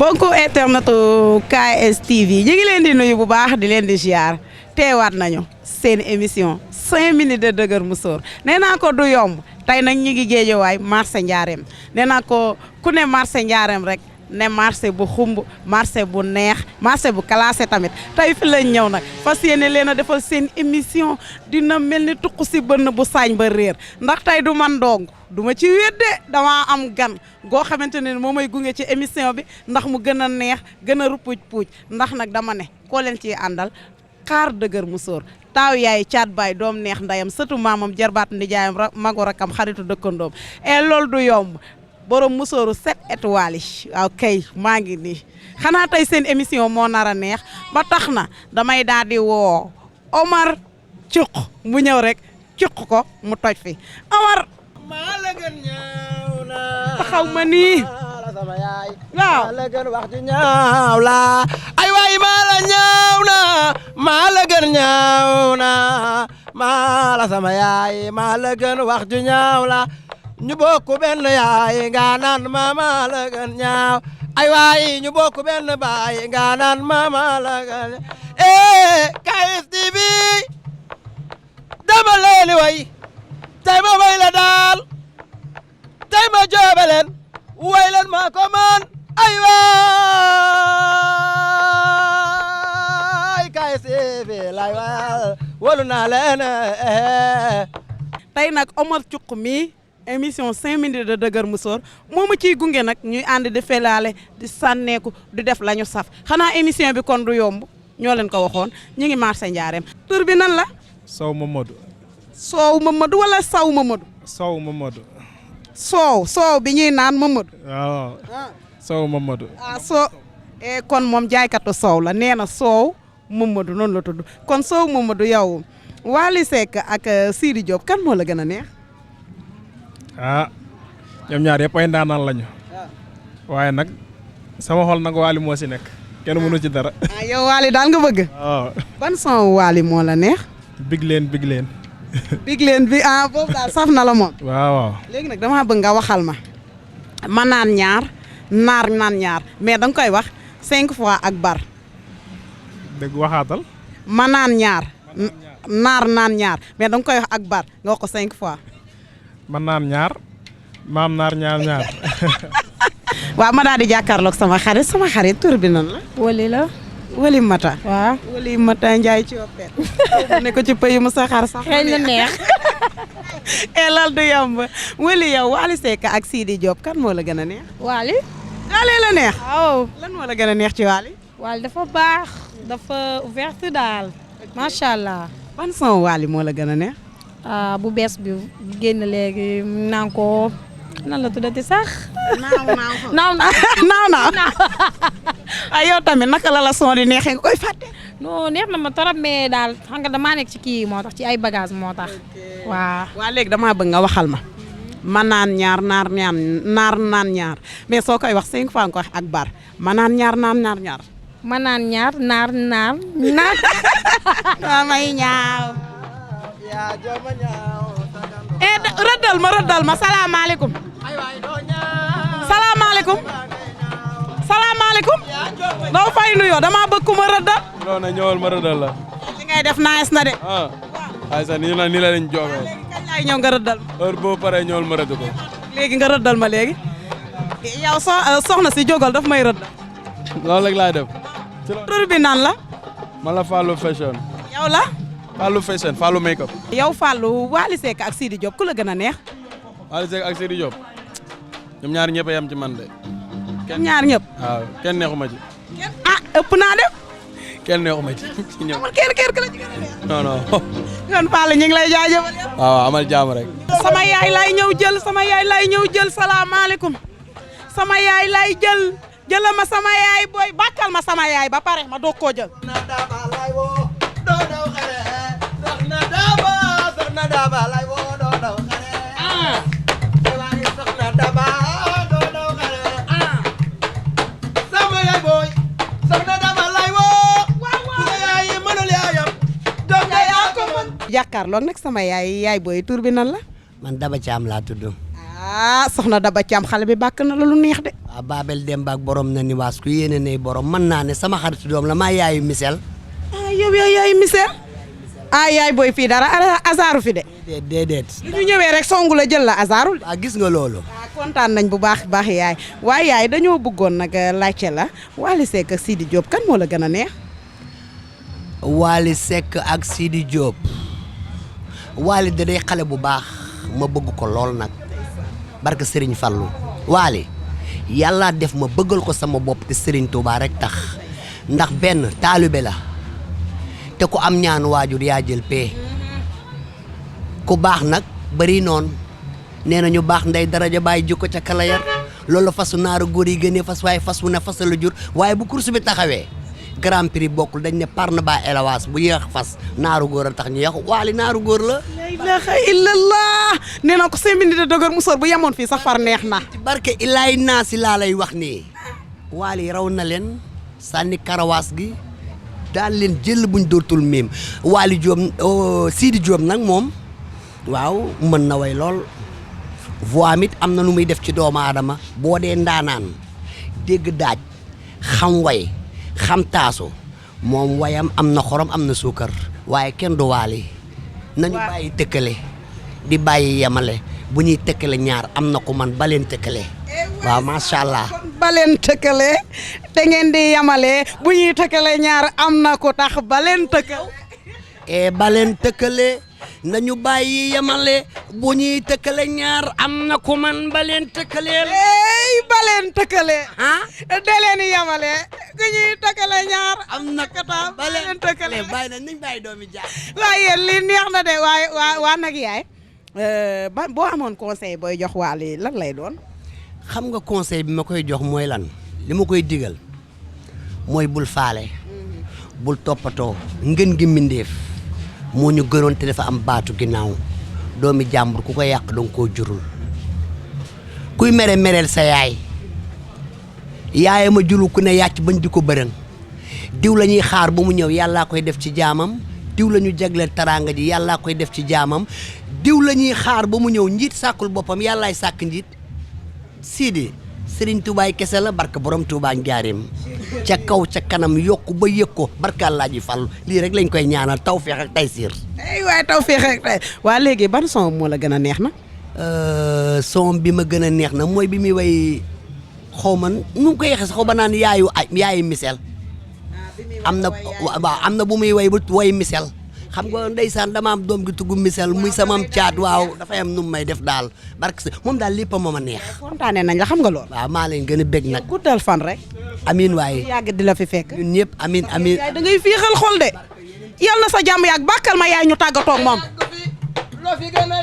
mbokku internetu KS TV ñu ngi leen di nuyu bu baax di leen di ziar teewaat nañu seen émission 5 minutes de Dëgër Musoor nee naa ko du yomb tey nag ñu ngi Géejawaay marché Njaareem nee naa ko ku ne marché Njaareem rek ne marché bu xumb marché bu neex marché bu classé tamit tey fi lañ ñëw nag fas yéene leen a defal seen émission dina mel ni tuq si bënn bu saañ ba réer ndax tey du man dong du ma ci wedde damaa am gan goo xamante ne moo may gunge ci émission bi ndax mu gën a neex gën a rupuj puuj ndax nag dama ne koo leen ciy àndal xaar Dëgër Musoor taaw yaay caat baay doom neex ndayam sëtu maamam jarbaat ndijaayam magu rakam xaritu dëkkandoom et loolu du yomb borom musóoru 7 étoiles yi waaw kay maa ngi nii xanaa tey seen émission moo nar a neex ba tax na damay daal di woo Omar Cuq mu ñëw rek cuq ko mu toj fi Omar maa la gën ñaaw na taxaw ma nii sama yaay waaw maa la gën wax ju ñaaw la ay waay maa la ñaaw na maa la gën ñaaw na maa la sama yaay maa la gën wax ju ñaaw la ñu bokk benn yaay nga naan maa la gën ñaaw ay waay ñu bokk benn baay nga naan maa la gën KS TV dama leeni way tey ma way la daal tey ma joobe leen way leen maa ko man ay waay KS TV lay waay wolu naa leen tey nag Omar Cuq mi émission 5 minutes de Dëgër Musoor moo ma ciy gunge nag ñuy ànd di felaale di sànneeku di def la ñu saf xanaa émission bi kon du yomb ñoo leen ko waxoon ñu ngi marché Njaareem tur bi nan la Sow Mamadou. Soow Mamadou wala Saw Mamadou Sow Mamadou. soow bi ñuy naan Mamadou waaw Sow Mamadou. soo kon moom jaaykatu soow la nee na Soow Mamadou noonu la tudd kon Soow Mamadou yow Wally Seck ak Sidi Diop kan moo la gën a neex ñoom ñaar yëpp ay ndaanaan lañu. waaye nag sama xol nag Wally moo si nekk kenn mënu ci dara. yow Wally daal nga bëgg. waaw. ban son Wally moo la neex. big leen big leen. big leen bi boobu daal saf na la moom. waaw. léegi nag damaa bëgg nga waxal ma naan ñaar naar naan ñaar mais danga koy wax 5 fois ak bar. dëgg waxaatal. ma naan ñaar. naar naan ñaar mais danga koy wax ak bar nga wax ko 5 fois. man naan ñaar maam naar ñaar. waaw ma daal di jàkkaarloog sama xarit tur bi nan la. Wali la. Wali Mata. waaw Wali Mata Ndiaye ci opet. ne ko ci pëy mu sa xar sax. xëy na neex. lal du yomb Wali yow Wally Seck ak Sidi Diop kan moo la gën a neex. Wali. Wally la neex. waaw. lan moo la gën a neex ci Wally. Wali dafa baax dafa ouverte daal. macha allah. ban son Wally moo la gën a neex. bu bees bi génn léegi naan ko nan la tuddati sax. naaw ay yow tamit naka la son di neexee nga koy fàtte. non neex na ma torop mais daal xam nga damaa nekk ci kii moo tax ci ay bagage moo tax. waaw. waa léegi damaa bëgg nga waxal ma naan ñaar naar naan ñaar mais soo koy wax 5 fois nga ko wax ak bar ma naan ñaar ñaar. ma naan ñaar naar. may ñaaw. yaa joma ñaaw rëddal ma salaamaaleykum. salaamaaleykum. doo fay nuyoo dama bëgg ku ma rëddal. non ñëwal ma rëddal la. li ngay def nice na de. ay sax nii la lañ joobee. léegi kañ laay ñëw nga rëddal ma. heure boo paree ñëwal ma rëdd ko. léegi nga rëddal ma léegi. yow soxna si jógal daf may rëddal. loolu rek laay def. tur bi nan la. man la Fallou Fashion. yow la. Fallou Fashion Fallou make up. yow Fallou Wally Seck ak Sidi Diop ku la gën a neex. Wally Seck ak Sidi Diop ñoom ñaar ñëpp a yem ci man de. ñaar ñëpp. waaw kenn neexuma ci. ëpp naa def. kenn neexuma ci ñoom. amul kenn ku la ci gën a neex. non. kon Fallou ñu ngi lay jaajëfal. waaw amal jaam rek. sama yaay lay ñëw jël salaamaaleykum. sama yaay lay jël ma sama yaay booy bàkkal ma sama yaay ba pare ma doog koo jël. jàkkaarloog nag sama yaay booy tur bi nan la. man Daba Thiam laa tudd. ah soxna Daba Thiam xale bi bàkk na la lu neex de. waaw Babel Demba ak borom na ni waas ku yéene ne borom mën naa ne sama xarit doom la maa yaayu Michel. ah yow yaay Michel. ah yaay booy fii dara azaaru fi de. déedéet. lu ñu ñëwee rek songu la jël la azaarul. waaw gis nga loolu. ah kontaan nañ bu baax yaay waaye yaay dañoo bëggoon nag laajte la Wally Seck ak Sidi Diop kan moo la gën a neex. Wally Seck ak Sidi Diop. Wally da day xale bu baax ma bëgg ko lool nag barke Serigne Fallou. Wally yàlla def ma bëggal ko sama bopp te Serigne Touba rek tax ndax benn taalibe la te ku am ñaan waajur yaa jël pee ku baax nag bari noonu nee na ñu baax ndey daraja bàyyi jikko ca kala yar loolu fasu naaru góor yi gënee fas waaye fas wu ne fas la jur waaye bu course bi taxawee grand prix bokkul dañ ne par na ba élevage bu yéex fas naaru góor a tax ñu yàqu Wally naaru góor la. la ilaha illallah nee na ko 5 minutes de dëgër musóor bu yemoon fii sax far neex na. ci barke Ilaay naa si laa lay wax nii Wally raw na leen sànni karawaas gi daal leen jël buñ dootul miim Wally Diop Sidi Diop nag moom waaw mën na way lool voix mit am na nu muy def ci doomu aadama boo dee ndaanaan dégg daaj xam way xam taasu moom wayam am na xorom am na suukar waaye kenn du Wally nañu bàyyi tëkkale di bàyyi yemale bu ñuy tëkkale ñaar am na ko man baleen tëkkale waaw macha allah. baleen tëkkale te ngeen di yemale bu ñuy tëkkale ñaar am na ko tax baleen tëkkale. baleen tëkkale nañu bàyyi yemale bu ñuy tëkkale ñaar am na ko man baleen tëkkale. baleen tëkkale. ah. de leen yemale ku ñuy tëkkale ñaar am na ko tax baleen tëkkale bàyyi nañ bàyyi doomi jaar. waaye yéen li neex na de waaye waa nag yaay ba boo amoon conseil booy jox Wally lan lay doon. xam nga conseil bi ma koy jox mooy lan li ma koy digal mooy bul faale bul toppatoo ngën gi mbindeef moo ñu gënoon te dafa am baatu ginnaaw doomi jàmbur ku ko yàq danga koo jurul kuy mereel sa yaay yaayama jurul ku ne yàcc bañ di ko bërëng diw la ñuy xaar ba mu ñëw yàllaa koy def ci jaamam diw la ñu jagleel taraanga ji yàllaa koy def ci jaamam diw la ñuy xaar ba mu ñëw njiit sàkkul boppam yàllaay sàkk njiit Sidi Serigne Touba kese la barke borom Touba njaareem ca kaw ca kanam yokku ba yëg ko barke Alaaji Fall lii rek lañ koy ñaanal tawfeex ak taysiir. waaye tawfeex ak tay waa léegi ban son moo la gën a neex na. son bi ma gën a neex na mooy bi muy way xaw ma nu mu koy yaxee xaw ma naan yaayu Michel. am na waaw am na bu muy way ba way Michel xam nga ndeysaan dama am doom gi tugg Michel muy samam caat waaw dafay am nu mu may def daal barke moom daal lépp ma neex. kontaanee nañ la xam nga lool. waaw maa leen gën a bég nag. guddal fan rek. amiin waaye. yàgg di la fi fekk. ñun ñëpp amiin amiin. yaay da ngay fiixal xol de. yal na sa jàmm yàgg bàkkal ma yaay ñu tàggatoo ak moom. loo fi gën a